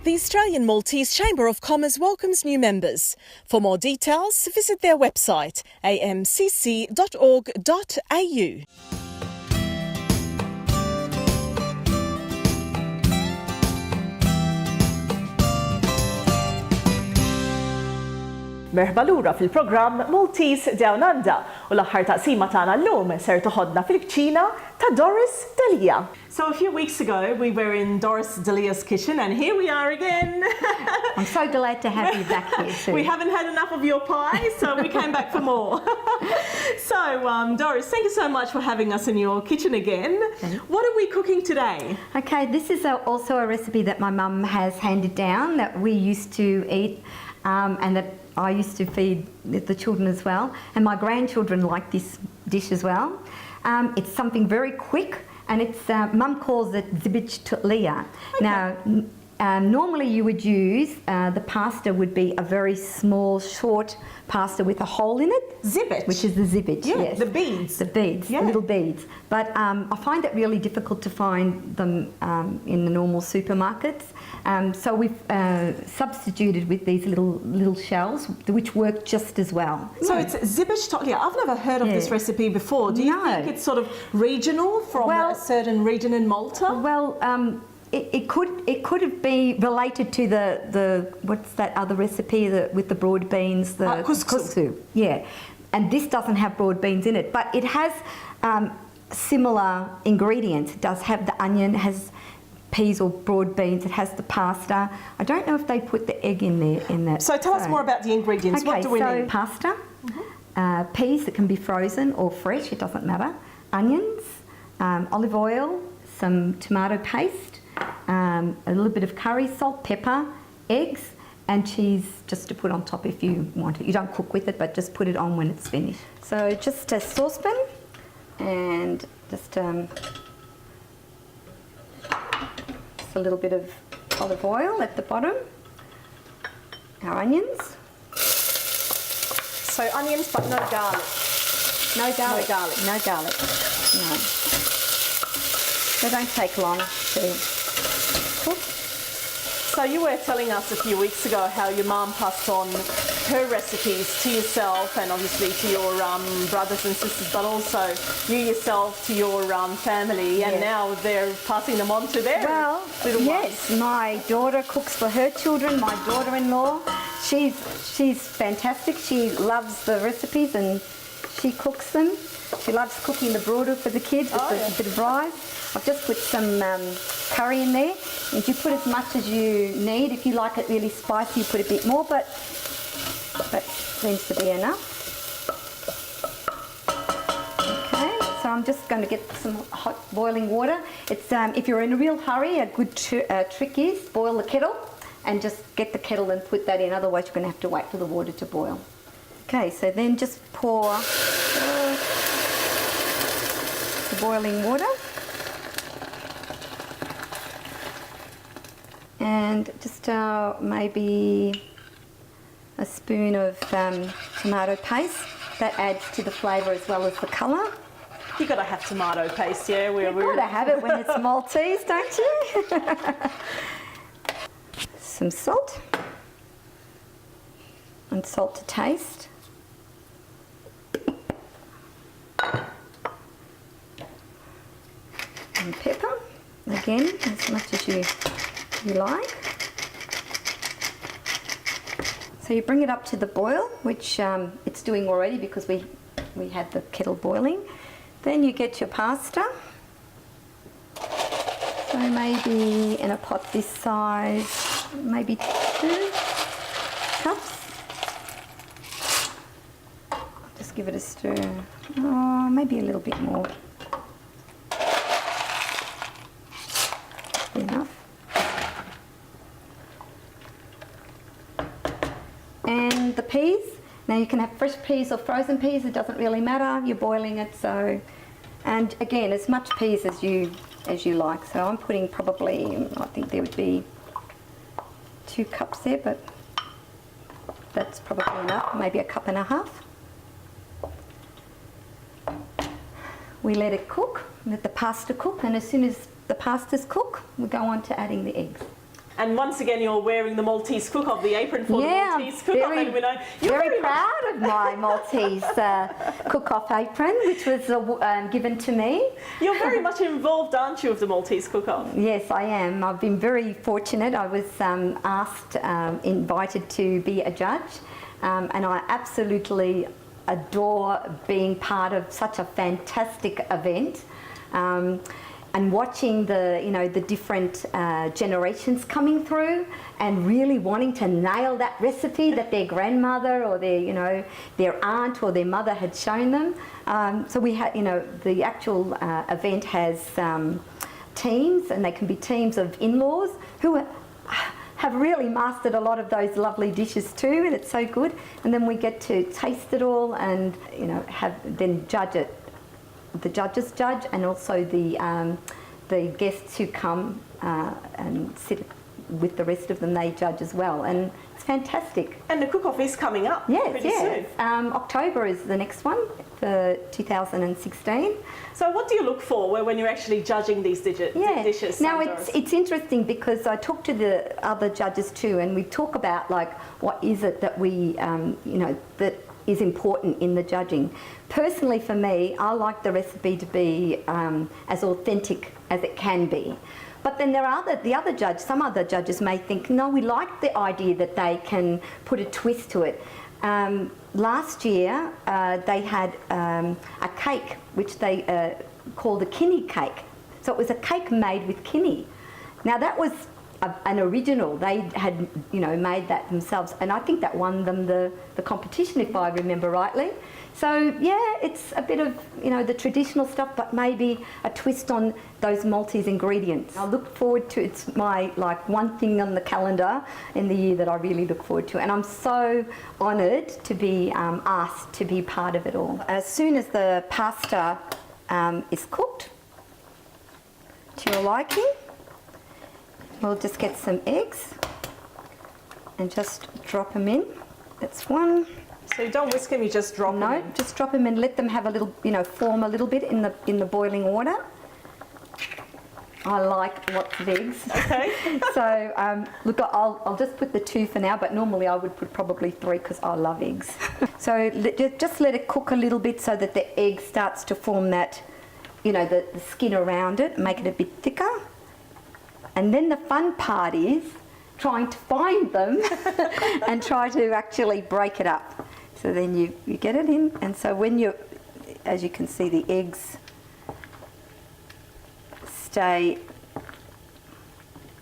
The Australian Maltese Chamber of Commerce welcomes new members. For more details, visit their website amcc.org.au. Merħba lura fil-programm Maltese Down Under u l-aħħar taqsima tagħna llum ser toħodna fil-kċina ta' Doris Delia. So a few weeks ago we were in Doris Delia's kitchen and here we are again. I'm so glad to have you back here too. We haven't had enough of your pie, so we came back for more. So Doris, thank you so much for having us in your kitchen again. What are we cooking today? Okay, this is also a recipe that my mum has handed down that we used to eat and that I used to feed the children as well, and my grandchildren like this dish as well. It's something very quick, and it's Mum calls it zibich tulia. Okay. Now, normally you would use the pasta would be a very small, short pasta with a hole in it. Zibich, which is the zibich. Yeah, yes. the beads. The beads, yeah. The little beads. But I find it really difficult to find them in the normal supermarkets. So we've substituted with these little shells, which work just as well. So it's zibich tulia. I've never heard of this recipe before. Do you think it's sort of regional from a certain region in Malta? Well, it could be related to the what's that other recipe with the broad beans, the couscous. Yeah, and this doesn't have broad beans in it, but it has similar ingredients. It does have the onion, has peas or broad beans, it has the pasta. I don't know if they put the egg in there in that. So tell us more about the ingredients. Okay, what do we need? Pasta, peas that can be frozen or fresh, it doesn't matter. Onions, olive oil, some tomato paste, a little bit of curry, salt, pepper, eggs, and cheese just to put on top if you want it. You don't cook with it, but just put it on when it's finished. So just a saucepan and just a little bit of olive oil at the bottom. Our onions. So onions, but no garlic. No garlic. No garlic. No garlic. No. They don't take long to cook. So you were telling us a few weeks ago how your mum passed on her recipes to yourself and obviously to your brothers and sisters, but also you yourself to your family, and now they're passing them on to their little ones. Yes, my daughter cooks for her children, my daughter-in-law. She's fantastic. She loves the recipes and she cooks them. She loves cooking the broodel for the kids with a bit of rice. I've just put some curry in there. And you put as much as you need. If you like it really spicy, you put a bit more, but that seems to be enough. Okay, so I'm just going to get some hot boiling water. It's if you're in a real hurry, a good trick is boil the kettle and just get the kettle and put that in. Otherwise, you're going to have to wait for the water to boil. Okay, so then just pour the boiling water. And just maybe a spoon of tomato paste. That adds to the flavour as well as the colour. You got to have tomato paste, yeah. You've got to have it when it's Maltese, don't you? Some salt and salt to taste. And pepper, again, as much as you like. So you bring it up to the boil, which it's doing already because we had the kettle boiling. Then you get your pasta. So maybe in a pot this size, maybe 2 cups. Just give it a stir. Oh, maybe a little bit more. Enough. And the peas, now you can have fresh peas or frozen peas, it doesn't really matter, you're boiling it, so, and again, as much peas as you like. So I'm putting probably, I think there would be 2 cups there, but that's probably enough, maybe 1.5 cups. We let it cook, let the pasta cook, and as soon as the pasta's cooked, we go on to adding the eggs. And once again, you're wearing the Maltese cook-off, the apron for the Maltese cook-off. And we know you're very proud of my Maltese cook-off apron, which was given to me. You're very much involved, aren't you, with the Maltese cook-off? Yes, I am. I've been very fortunate. I was invited to be a judge, and I absolutely adore being part of such a fantastic event. And watching the different generations coming through and really wanting to nail that recipe that their grandmother or their aunt or their mother had shown them. So we had, the actual event has teams, and they can be teams of in-laws who have really mastered a lot of those lovely dishes too, and it's so good. And then we get to taste it all and then judge it. The judges judge, and also the guests who come and sit with the rest of them, they judge as well, and it's fantastic. And the cook-off is coming up pretty soon. October is the next one for 2016. So what do you look for when you're actually judging these dishes? Now it's interesting because I talk to the other judges too, and we talk about what is it that we that is important in the judging. Personally, for me, I like the recipe to be as authentic as it can be. But then some other judges may think, no, we like the idea that they can put a twist to it. Last year, they had a cake which they called a kinney cake. So it was a cake made with kinney. Now that was an original. They had, made that themselves, and I think that won them the competition, if I remember rightly. So yeah, it's a bit of the traditional stuff, but maybe a twist on those Maltese ingredients. I look forward to it's my one thing on the calendar in the year that I really look forward to, and I'm so honoured to be asked to be part of it all. As soon as the pasta is cooked to your liking, we'll just get some eggs and just drop them in. That's one. So you don't whisk them, you just drop them in? No, just drop them in, let them have a little, form a little bit in the boiling water. I like lots of eggs. Okay. So look, I'll just put the 2 for now, but normally I would put probably 3 because I love eggs. So just let it cook a little bit so that the egg starts to form that, the skin around it, make it a bit thicker. And then the fun part is trying to find them and try to actually break it up. So then you get it in, and so when as you can see, the eggs stay,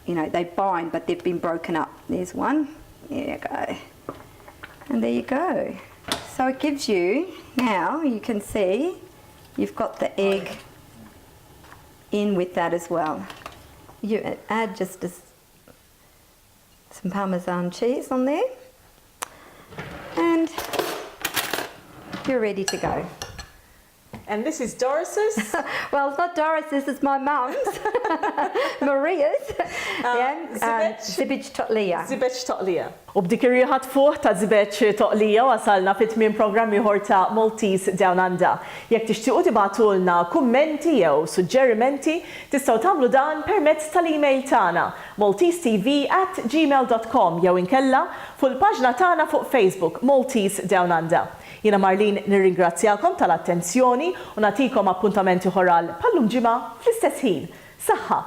they bind, but they've been broken up. There's one, there you go. And there you go. So it gives you, now you can see, you've got the egg in with that as well. You add just some Parmesan cheese on there, and you're ready to go. And this is Doris's? Well, it's not Doris, this is my mum's, Maria's. Zibeċ toqlija. Zibeċ toqlija. U b'dik ir-riħat fuq ta' zibeċ toqlija wasalna fit-tmiem programm ieħor ta' Maltese Down Under. Jekk tixtiequ tibatulna kummenti jew suġġerimenti, tistgħu tagħmlu dan permezz tal-email tagħna maltesetv@gmail.com jew inkella fuq il-paġna tagħna fuq Facebook Maltese Down Under. Jiena Marlin nirringrazzjakom tal-attenzjoni u nagħtikom appuntamenti oħra bħallum ġimgħa fl-istess ħin. Saħħa!